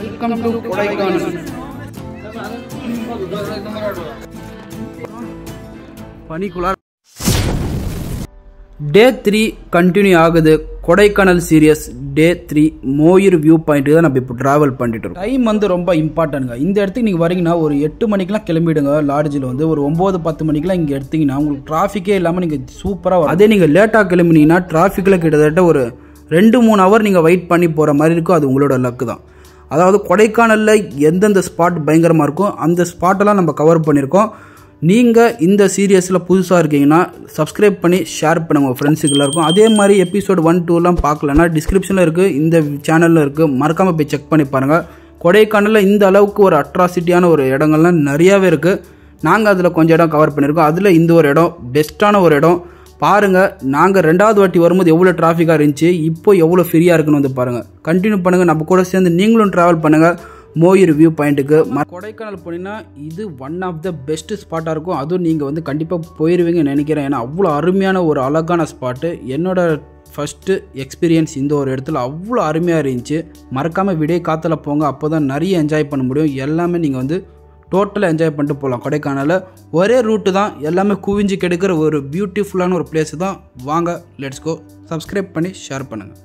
Welcome to Kodaikanal. பனிக்குளார் day 3 continue ஆகுது. Kodaikanal series day 3 Moir view point தான் நம்ம இப்போ ட்ராவல் பண்ணிட்டு இருக்கோம். டைம் வந்து ரொம்ப இம்பார்ட்டன்ட்ங்க. இந்த இடத்துக்கு நீங்கள் வரீங்கன்னா ஒரு 8 மணிக்கெலாம் கிளம்பிடுங்க. லாட்ஜில் வந்து ஒரு 9-10 மணிக்கெலாம் இங்கே எடுத்தீங்கன்னா உங்களுக்கு டிராஃபிக்கே இல்லாமல் நீங்கள் சூப்பராக. அதே நீங்கள் லேட்டாக கிளம்பினீங்கன்னா டிராஃபிக்கில் கிட்டத்தட்ட ஒரு 2-3 ஹவர் நீங்கள் வெயிட் பண்ணி போகிற மாதிரி இருக்கும். அது உங்களோட லக்கு தான். அதாவது கொடைக்கானலில் எந்தெந்த ஸ்பாட் பயங்கரமாக இருக்கும் அந்த ஸ்பாட்டெல்லாம் நம்ம கவர் பண்ணியிருக்கோம். நீங்கள் இந்த சீரியஸில் புதுசாக இருக்கீங்கன்னா சப்ஸ்கிரைப் பண்ணி ஷேர் பண்ணுங்கள் உங்கள் ஃப்ரெண்ட்ஸுக்கு எல்லாருக்கும். அதே மாதிரி எபிசோட் 1-2லாம் பார்க்கலன்னா டிஸ்கிரிப்ஷனில் இருக்குது, இந்த சேனலில் இருக்குது, மறக்காமல் போய் செக் பண்ணி பாருங்கள். கொடைக்கானலில் இந்த அளவுக்கு ஒரு அட்ராசிட்டியான ஒரு இடங்கள்லாம் நிறையாவே இருக்குது. நாங்கள் அதில் கொஞ்சம் இடம் கவர் பண்ணியிருக்கோம். அதில் இந்த ஒரு இடம் பெஸ்ட்டான ஒரு இடம். பாருங்கள், நாங்கள் 2வது வாட்டி வரும்போது எவ்வளோ டிராஃபிக்காக இருந்துச்சு, இப்போ எவ்வளோ ஃப்ரீயாக இருக்குன்னு வந்து பாருங்கள். கண்டினியூ பண்ணுங்கள், நம்ம கூட சேர்ந்து நீங்களும் ட்ராவல் பண்ணுங்கள் மோயிர் வியூ பாயிண்ட்டுக்கு. கொடைக்கானல் போனீங்கன்னா இது ஒன் ஆஃப் த பெஸ்ட் ஸ்பாட்டாக இருக்கும். அதுவும் நீங்கள் வந்து கண்டிப்பாக போயிடுவீங்கன்னு நினைக்கிறேன். ஏன்னா அவ்வளோ அருமையான ஒரு அழகான ஸ்பாட்டு. என்னோட ஃபஸ்ட்டு எக்ஸ்பீரியன்ஸ் இந்த ஒரு இடத்துல அவ்வளோ அருமையாக இருந்துச்சு. மறக்காமல் விடிய காற்றுல போங்க, அப்போ தான் நிறைய என்ஜாய் பண்ண முடியும். எல்லாமே நீங்கள் வந்து டோட்டலாக என்ஜாய் பண்ணிட்டு போகலாம். கொடைக்கானலில் ஒரே ரூட்டு தான், எல்லாமே குவிஞ்சு கெடுக்கிற ஒரு பியூட்டிஃபுல்லான ஒரு பிளேஸ் தான். வாங்க, லெட்ஸ் கோ. சப்ஸ்கிரைப் பண்ணி ஷேர் பண்ணுங்கள்.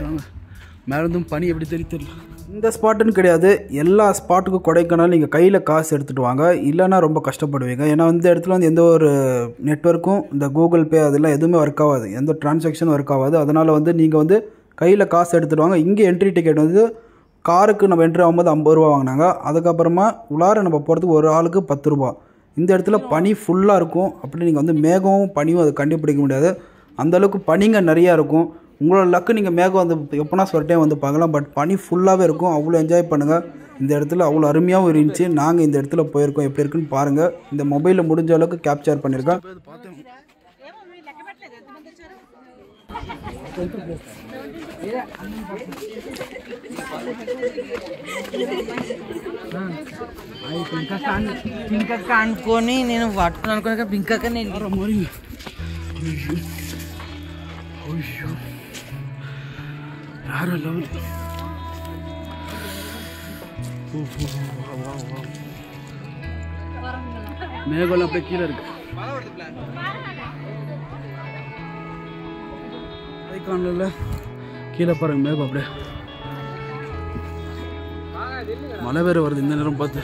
வாங்க, மேலேருந்தும் பனி எப்படி தெரியல. இந்த ஸ்பாட்டுன்னு கிடையாது, எல்லா ஸ்பாட்டுக்கும் கொடைக்கானல் நீங்கள் கையில் காசு எடுத்துகிட்டு வாங்க, இல்லைன்னா ரொம்ப கஷ்டப்படுவீங்க. ஏன்னா இந்த இடத்துல வந்து எந்த ஒரு நெட்வொர்க்கும் இந்த கூகுள் பே அதெல்லாம் எதுவுமே ஒர்க் ஆகாது, எந்த டிரான்சாக்ஷனும் ஒர்க் ஆகாது. அதனால் வந்து நீங்கள் வந்து கையில் காசு எடுத்துகிட்டு வாங்க. இங்கே என்ட்ரி டிக்கெட் வந்து காருக்கு நம்ம என்ட்ரி ஆகும்போது 50 ரூபா வாங்கினாங்க. அதுக்கப்புறமா உள்ளார நம்ம போகிறதுக்கு ஒரு ஆளுக்கு 10 ரூபா. இந்த இடத்துல பனி ஃபுல்லாக இருக்கும். அப்படி நீங்கள் வந்து மேகமும் பனியும் அதை கண்டுபிடிக்க முடியாது, அந்தளவுக்கு பனிங்க நிறையா இருக்கும். உங்களோட லக்கு நீங்கள் மேகம் வந்து எப்போனா சொல்லிட்டே வந்து பார்க்கலாம். பட் பனி ஃபுல்லாகவே இருக்கும். அவ்வளோ என்ஜாய் பண்ணுங்கள். இந்த இடத்துல அவ்வளோ அருமையாகவும் இருந்துச்சு. நாங்கள் இந்த இடத்துல போயிருக்கோம், எப்படி இருக்குன்னு பாருங்கள். இந்த மொபைலில் முடிஞ்ச அளவுக்கு கேப்சர் பண்ணியிருக்கேன். పింక అనుకొని నేను పట్టుకుని అనుకున్నాక పింకక నేను யாரோ லவ்லி. மேகம் அப்படியே கீழே இருக்கு. கொடைக்கானல்ல கீழே பாருங்க, மேகம் அப்படியே மழை வேற வருது இந்த நேரம் பார்த்து.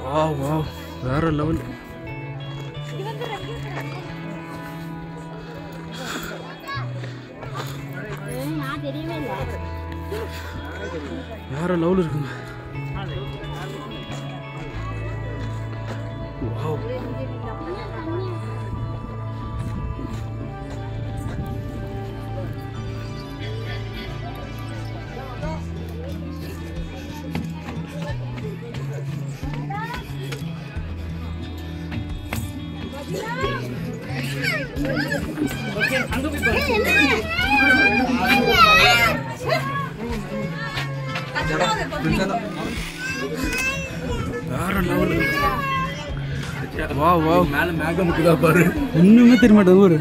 வா வா, வேற லெவல். வேற லெவல் இருக்குங்க. வாவ், வேற லெவல். வா வா, மேல மேகம் இருக்குதா பாரு, ஒண்ணுமே தெரிய மாட்டேங்குது. ஒரு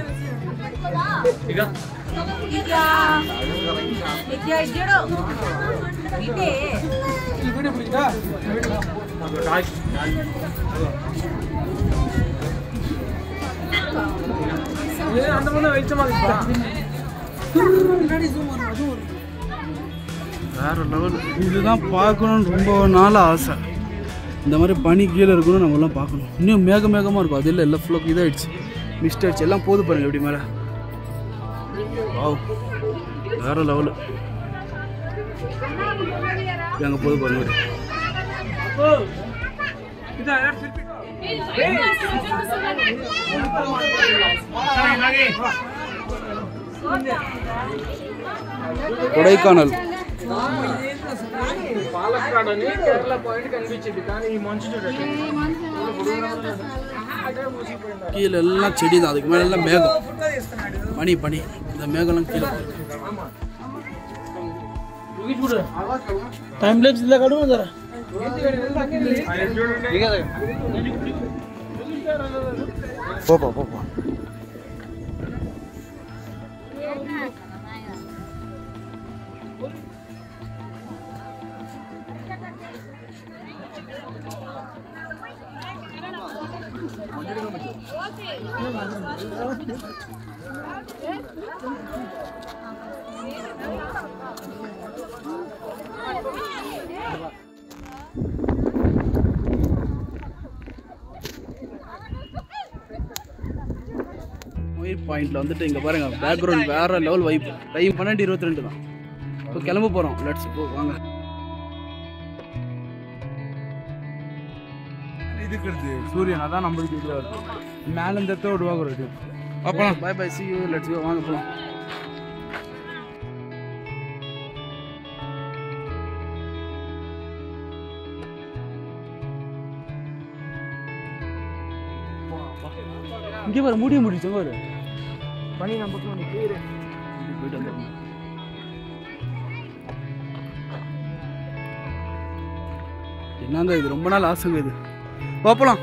வேற லெவல். இதுதான் பார்க்கணும்னு ரொம்ப நாள் ஆசை. இந்த மாதிரி பனி கீழே இருக்கணும், நம்மளாம் பார்க்கணும். இன்னும் மேகமாக இருக்கும். அது இல்லை, எல்லாம் ஃபுல்லாக இதாகிடுச்சு, மிஸ்ட் ஆகிடுச்சு. எல்லாம் போது பாருங்க எப்படி மேலே. வாவ், வேற லெவலு. எங்கே போது பாருங்க. కొడైకనల్ கீழே எல்லாம் செடி தான், அதுக்கு மேல எல்லாம் மேகம், பனி பனி. இந்த மேகம்லாம் கீழே டைம் லேப்ஸ் இல்லை கடுவோம் சார். போப்பா போப்பா. பாயிண்ட்ல வந்துட்டு இங்க பாருங்க, பேக்ரவுண்ட் வேற லெவல் வைப். டைம் 12:22 தான். இப்போ கிளம்ப போறோம். லெட்ஸ் கோ, வாங்க. இதுக்குறது சூரியன் அதான் நம்மளுக்கு இதுல மேல இருந்தே விடுவாங்க. அப்பலாம் bye bye, see you, let's go, வாங்க போலாம். இங்கே பாரு, முடிய முடிச்சு ஒரு பனி நம்ம போயிட்டு வந்துடும். என்னங்க இது, ரொம்ப நாள் ஆசைங்க இது. பார்ப்பலாம்.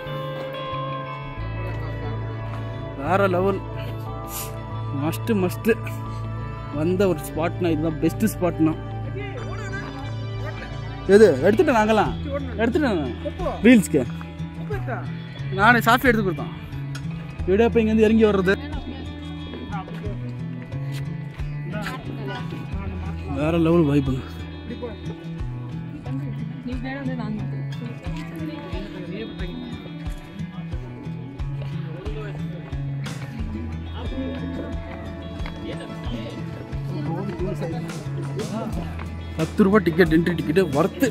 வேற லெவல், மஸ்ட் மஸ்ட் வந்த ஒரு ஸ்பாட்னா இதுதான் பெஸ்ட் ஸ்பாட்னா. எது எடுத்துட்டேன், நாங்கெல்லாம் எடுத்துட்டேன் ரீல்ஸ்க்கு. நானே சாஃப்ட்வேர் எடுத்து கொடுத்தான். வீடியோ இப்போ இங்கேருந்து இறங்கி வர்றது வேற லெவல் வைப்புங்க. ₹10 டிக்கெட், என்ட்ரி டிக்கெட்டு வர்த்து.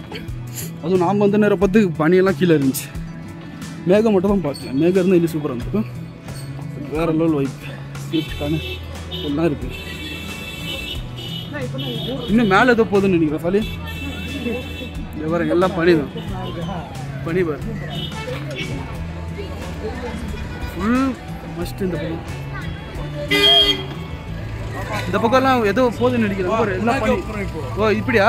அதுவும் நாம் வந்த நேரம் பார்த்து பனியெல்லாம் கீழே இருந்துச்சு. மேகம் மட்டும் தான் பார்க்கல, மேகம் இருந்தால் இன்னும் சூப்பராக இருந்திருக்கும். வேறு லெவல் வைப். ஸ்வீட்கான எல்லாம் இருக்குது. இன்னும் மேலே ஏதோ போகுதுன்னு நினைக்கிறேன். சாலி பாருங்க, எல்லாம் பனி தான். பனி பாரு, ஃபுல் மஸ்ட். இந்த பக்கம்லாம் ஏதோ போகுதுன்னு நினைக்கிறேன். எல்லாம் பனி. ஓ இப்படியா?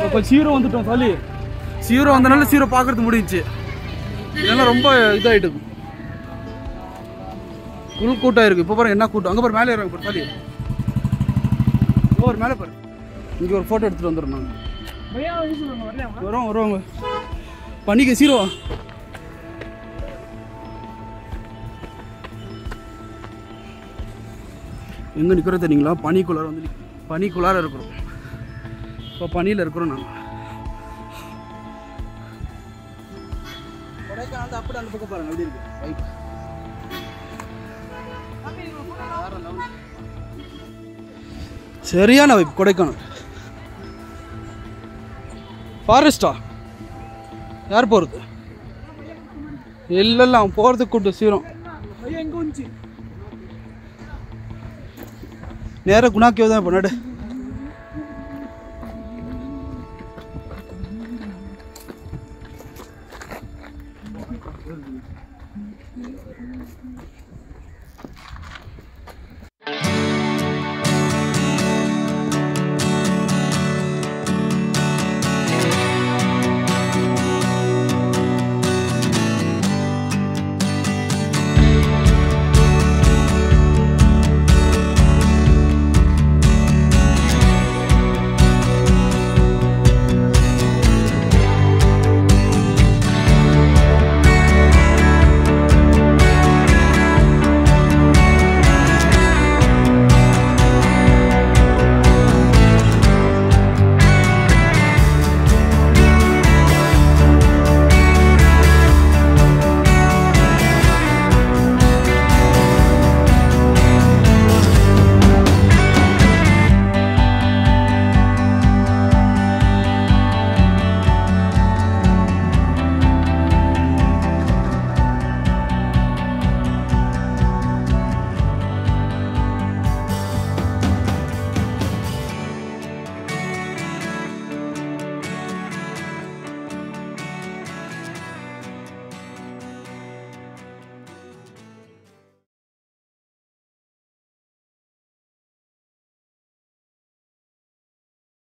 இப்போ சீரோ வந்துட்டோம். சாலி சீரோ வந்தனால சீரோ பார்க்கறது முடிஞ்சிச்சு. இதெல்லாம் ரொம்ப இதாகிட்டு ஃபுல் கூட்டம் இருக்குது. இப்போ பாருங்க என்ன கூட்டம். அங்கே பாரு, மேலே இறங்க பாரு. சாலி ஒரு மேலே பாரு. இங்கே ஒரு ஃபோட்டோ எடுத்துகிட்டு வந்துடும். நாங்கள் வருவாங்க பனிக்கு சீரோ. எங்கே நிற்கிறோம் தெரியுங்களா? பனிக்குள்ளார வந்து பனிக்குள்ளார இருக்கிறோம். இப்போ பனியில் இருக்கிறோம் நாங்கள். கொடைக்கானல் அப்படி அந்த பக்கம் பாருங்க, அப்படி இருக்கு வைப். சரியான வைப் கொடைக்கானல். ஃபாரஸ்டா யார் போகிறது? இல்லை அவன் போகிறதுக்கு கூட்டு சீரம். நேராக குணாக்கியோ தான் பண்ணாடு.